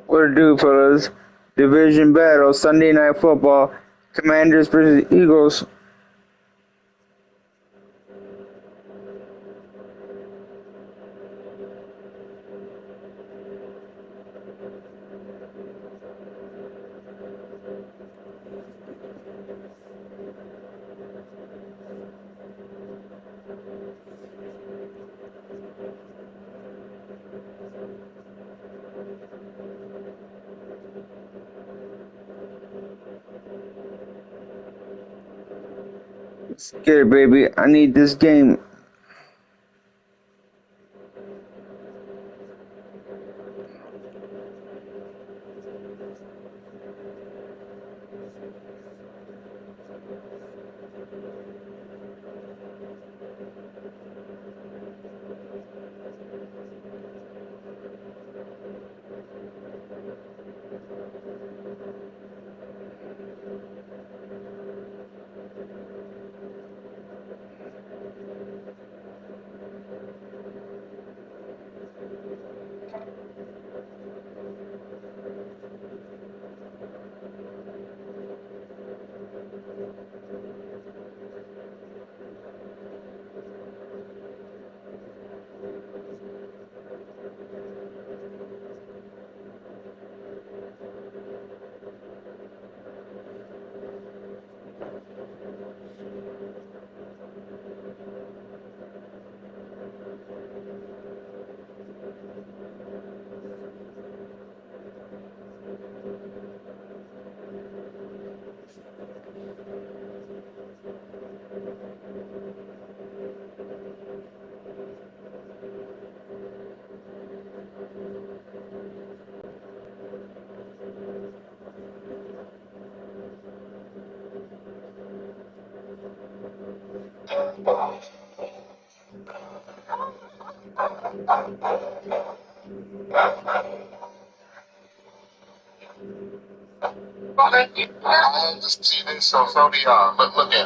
What to do, fellas? Division battle, Sunday Night Football, Commanders versus Eagles. Let's get it, baby. I need this game. I just see this on Saudi. Look at it.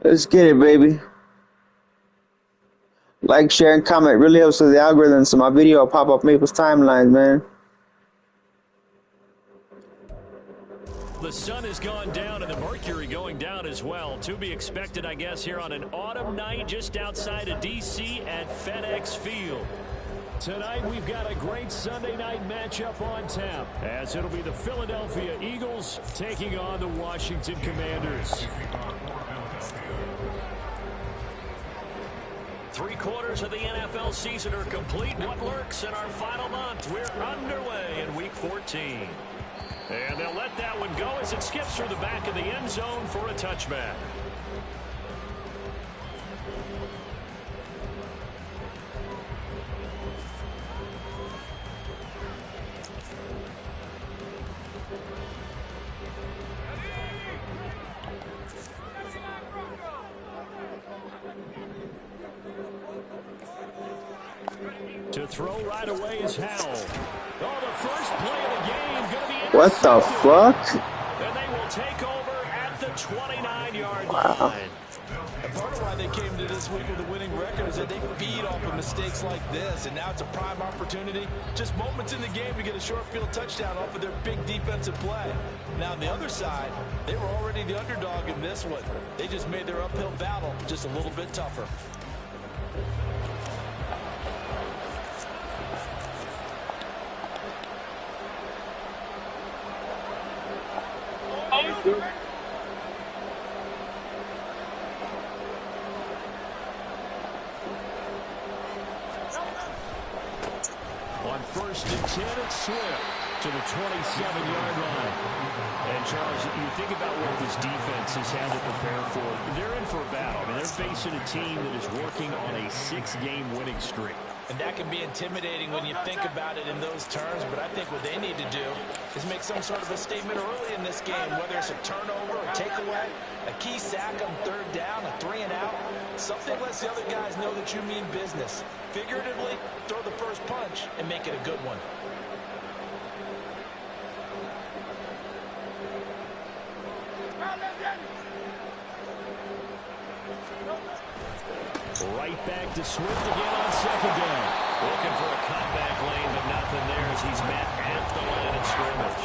Let's get it, baby. Like, share, and comment. Really helps with the algorithm, so my video will pop up Maple's timelines, man. The sun has gone down and the mercury going down as well. To be expected, I guess, here on an autumn night just outside of D.C. at FedEx Field. Tonight, we've got a great Sunday night matchup on tap, as it'll be the Philadelphia Eagles taking on the Washington Commanders. 3/4 of the NFL season are complete. What lurks in our final month? We're underway in Week 14. And they'll let that one go as it skips through the back of the end zone for a touchback. To throw right away is Howell. Oh, the first play of the game going to be intercepted. What the fuck? And they will take over at the 29-yard Wow. line. And part of why they came to this week with a winning record is that they feed off of mistakes like this, and now it's a prime opportunity. Just moments in the game to get a short field touchdown off of their big defensive play. Now on the other side, they were already the underdog in this one. They just made their uphill battle just a little bit tougher. On 1st and 10, it's Swift to the 27-yard line. And, Charles, you think about what this defense has had to prepare for. They're in for a battle. I mean, they're facing a team that is working on a 6-game winning streak. And that can be intimidating when you think about it in those terms, but I think what they need to do is make some sort of a statement early in this game, whether it's a turnover, a takeaway, a key sack on 3rd down, a 3-and-out. Something lets the other guys know that you mean business. Figuratively, throw the first punch and make it a good one. Right back to Swift again on 2nd down. Looking for a cutback lane, but nothing there as he's met at the line of scrimmage.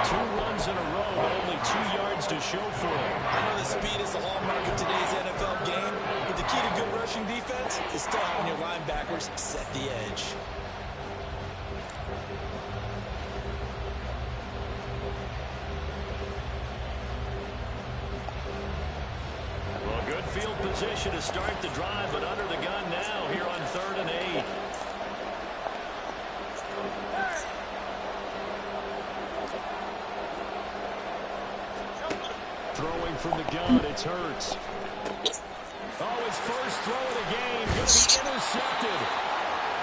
2 runs in a row, but only 2 yards to show for it. I know the speed is the hallmark of today's NFL game, but the key to good rushing defense is still having your linebackers set the edge. Well, good field position to start the drive, but under the gun now here on 3rd and 8. Throwing from the gun, it's Hurts. Oh, his first throw of the game going to be intercepted.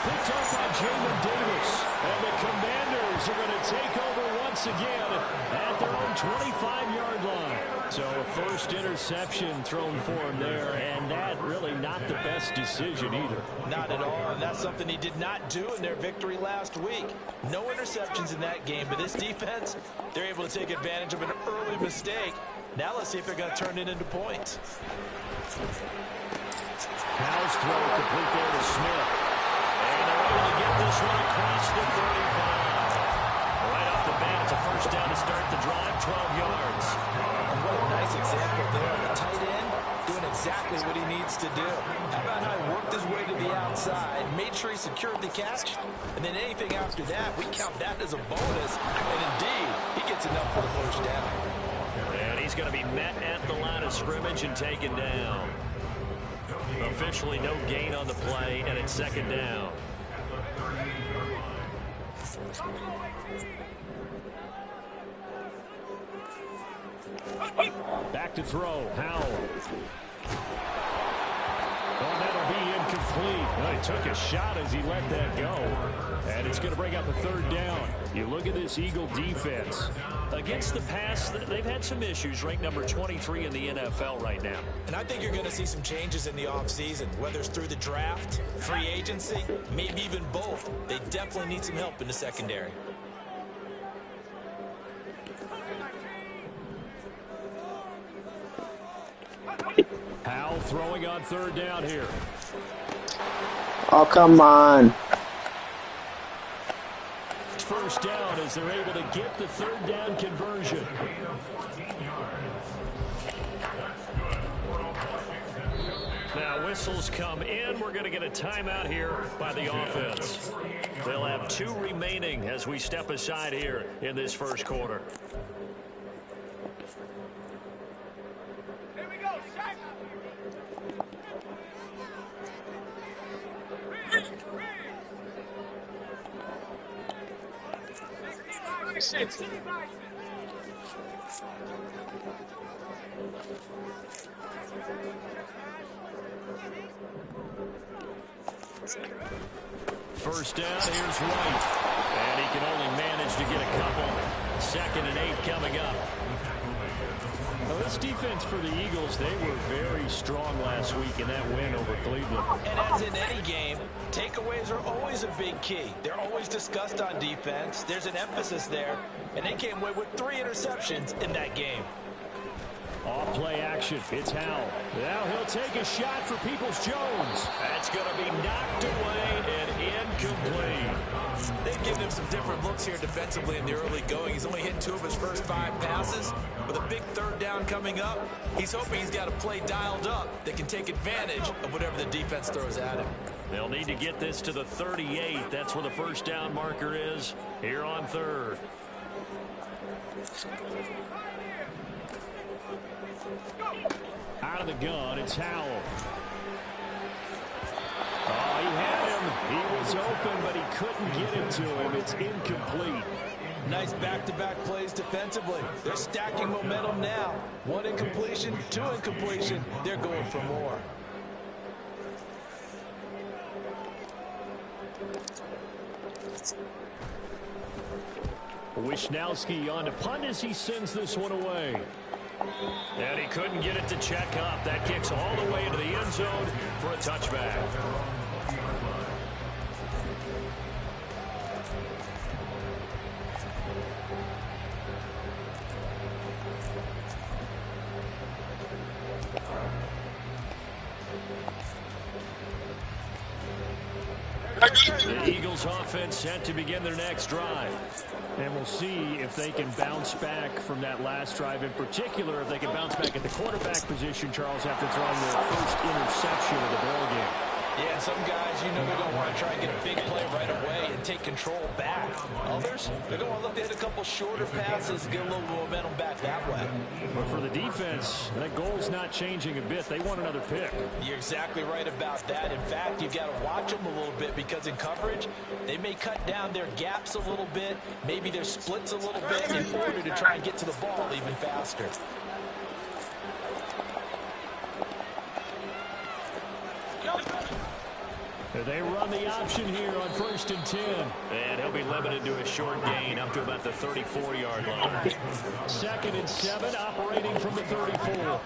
Picked up by Jamin Davis. And the Commanders are going to take over once again at their own 25-yard line. So a first interception thrown for him there, and that really not the best decision either. Not at all, and that's something he did not do in their victory last week. No interceptions in that game, but this defense, they're able to take advantage of an early mistake. Now let's see if they're going to turn it into points. Howell's throw complete there to Smith. And they're able to get this one across the 35. Right off the bat, it's a first down to start the drive, 12 yards. And what a nice example there of a tight end doing exactly what he needs to do. How about how he worked his way to the outside, made sure he secured the catch, and then anything after that, we count that as a bonus. And indeed, he gets enough for the first down. And he's going to be met at the line of scrimmage and taken down. Officially no gain on the play, and it's 2nd down. Back to throw, Howell. Oh, that'll be incomplete. Well, he took a shot as he let that go. And it's going to bring up a 3rd down. You look at this Eagle defense. Against the pass, they've had some issues, ranked number 23 in the NFL right now. And I think you're going to see some changes in the offseason, whether it's through the draft, free agency, maybe even both. They definitely need some help in the secondary. Howell throwing on 3rd down here. Oh, come on. First down as they're able to get the 3rd down conversion. Now whistles come in. We're going to get a timeout here by the offense. They'll have 2 remaining as we step aside here in this first quarter. Here we go, Shaq. First down, here's White. And he can only manage to get a couple. 2nd and 8 coming up. Well, this defense for the Eagles, they were very strong last week in that win over Cleveland. And as in any game, takeaways are always a big key. They're always discussed on defense. There's an emphasis there, and they came away with 3 interceptions in that game. Off play action. It's Howell. Now he'll take a shot for Peoples-Jones. That's going to be knocked away and incomplete. They've given him some different looks here defensively in the early going. He's only hit 2 of his first 5 passes. With a big 3rd down coming up, he's hoping he's got a play dialed up that can take advantage of whatever the defense throws at him. They'll need to get this to the 38. That's where the first down marker is here on 3rd. Out of the gun, it's Howell. Oh, he had him. He was open, but he couldn't get it to him. It's incomplete. Nice back-to-back plays defensively. They're stacking momentum now. 1 incompletion, 2 incompletion. They're going for more. Wishnowski on to punt as he sends this one away. And he couldn't get it to check up. That kicks all the way into the end zone for a touchback. The Eagles offense set to begin their next drive. And we'll see if they can bounce back from that last drive. In particular, if they can bounce back at the quarterback position, Charles, after throwing their first interception of the ballgame. Yeah, some guys, you know, they're going to want to try and get a big play right away and take control back. Others, they're going to look to hit a couple shorter passes, get a little momentum back that way. But for the defense, that goal's not changing a bit. They want another pick. You're exactly right about that. In fact, you've got to watch them a little bit because in coverage, they may cut down their gaps a little bit, maybe their splits a little bit in order to try and get to the ball even faster. They run the option here on 1st and 10. And he'll be limited to a short gain up to about the 34-yard line. 2nd and 7, operating from the 34.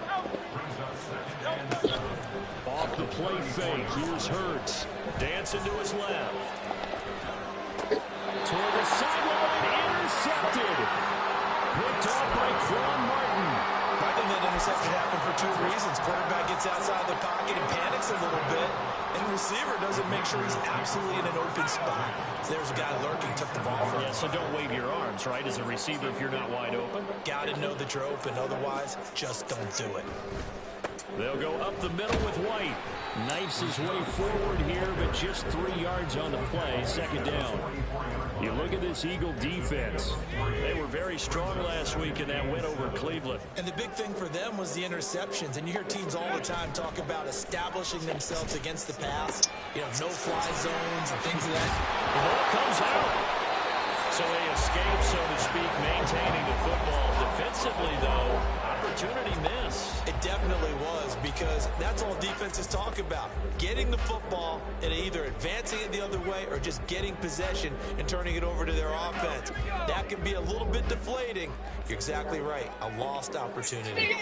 Off the play fake, here's Hurts. Dancing to his left. Toward the sideline, intercepted. Picked off by Quan Martin. I think that interception happened for 2 reasons. Quarterback gets outside the pocket and panics a little bit, and receiver doesn't make sure he's absolutely in an open spot. So there's a guy lurking, took the ball from him. Yeah, so don't wave your arms, right, as a receiver if you're not wide open. Got to know that you're open. Otherwise, just don't do it. They'll go up the middle with White. Knifes his way forward here, but just 3 yards on the play. 2nd down. You look at this Eagle defense. They were very strong last week in that win over Cleveland. And the big thing for them was the interceptions. And you hear teams all the time talk about establishing themselves against the pass. You know, no-fly zones and things of that. The ball comes out. So they escape, so to speak, maintaining the football. Defensively, though, opportunity miss. It definitely was, because that's all defenses talk about. Getting the football and either advancing it the other way or just getting possession and turning it over to their offense. That can be a little bit deflating. You're exactly right. A lost opportunity.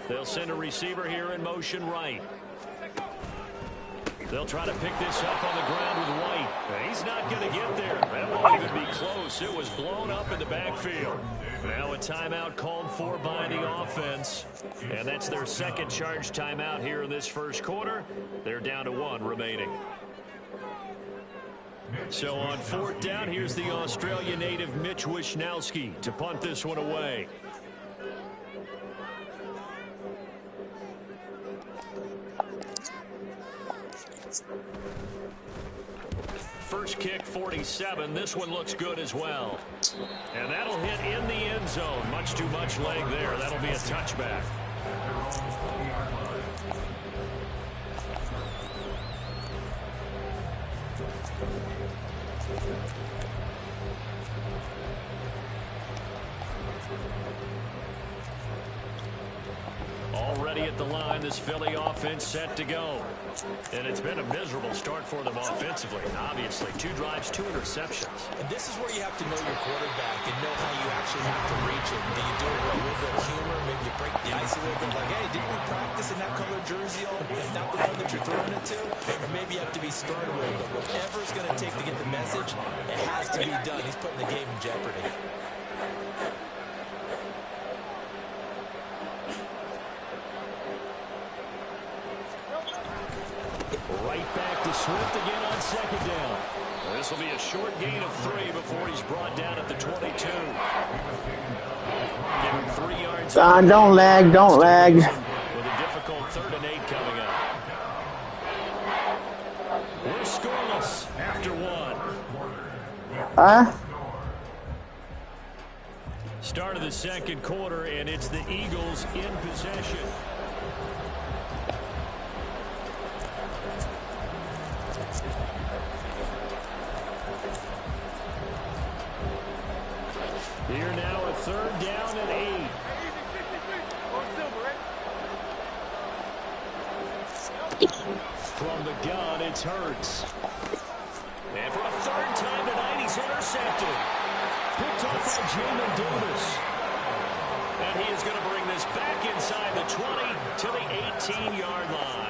They'll send a receiver here in motion right. They'll try to pick this up on the ground with White. He's not going to get there. That won't even be close. It was blown up in the backfield. Now a timeout called for by the offense. And that's their 2nd charge timeout here in this 1st quarter. They're down to 1 remaining. So on 4th down, here's the Australia native Mitch Wishnowski to punt this one away. First kick, 47. This one looks good as well. And that'll hit in the end zone. Much too much leg there. That'll be a touchback. ready at the line. This Philly offense set to go. And it's been a miserable start for them offensively. Obviously, 2 drives, 2 interceptions. And this is where you have to know your quarterback and know how you actually have to reach it. Do you do it with a little bit of humor? Maybe you break the ice a little bit like, hey, didn't we practice in that color jersey all week? Not the one that you're throwing it to? Or maybe you have to be stern with it. But whatever it's going to take to get the message, it has to be done. He's putting the game in jeopardy. Right back to Swift again on second down. This will be a short gain of 3 before he's brought down at the 22. Give him 3 yards. Don't lag, don't lag. With a difficult 3rd and 8 coming up. We're scoreless after 1. Start of the second quarter, and it's the Eagles in possession. Here now a 3rd down and 8. From the gun, it's Hurts. And for a 3rd time tonight, he's intercepted. Picked off by Jamin Davis. And he is going to bring this back inside the 20 to the 18-yard line.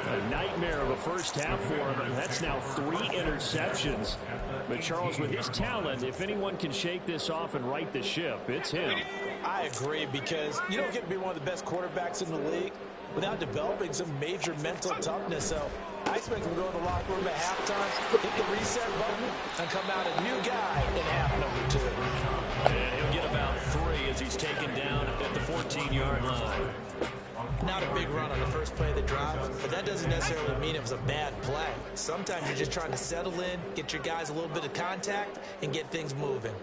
A nightmare of a first half for him, and that's now 3 interceptions. But, Charles, with his talent, if anyone can shake this off and right the ship, it's him. I agree, because you don't get to be one of the best quarterbacks in the league without developing some major mental toughness. So I expect him to go to the locker room at halftime, hit the reset button, and come out a new guy in half number 2. And he'll get about 3 as he's taken down at the 14-yard line. Not a big run on the first play of the drive, but that doesn't necessarily mean it was a bad play. Sometimes you're just trying to settle in, get your guys a little bit of contact, and get things moving.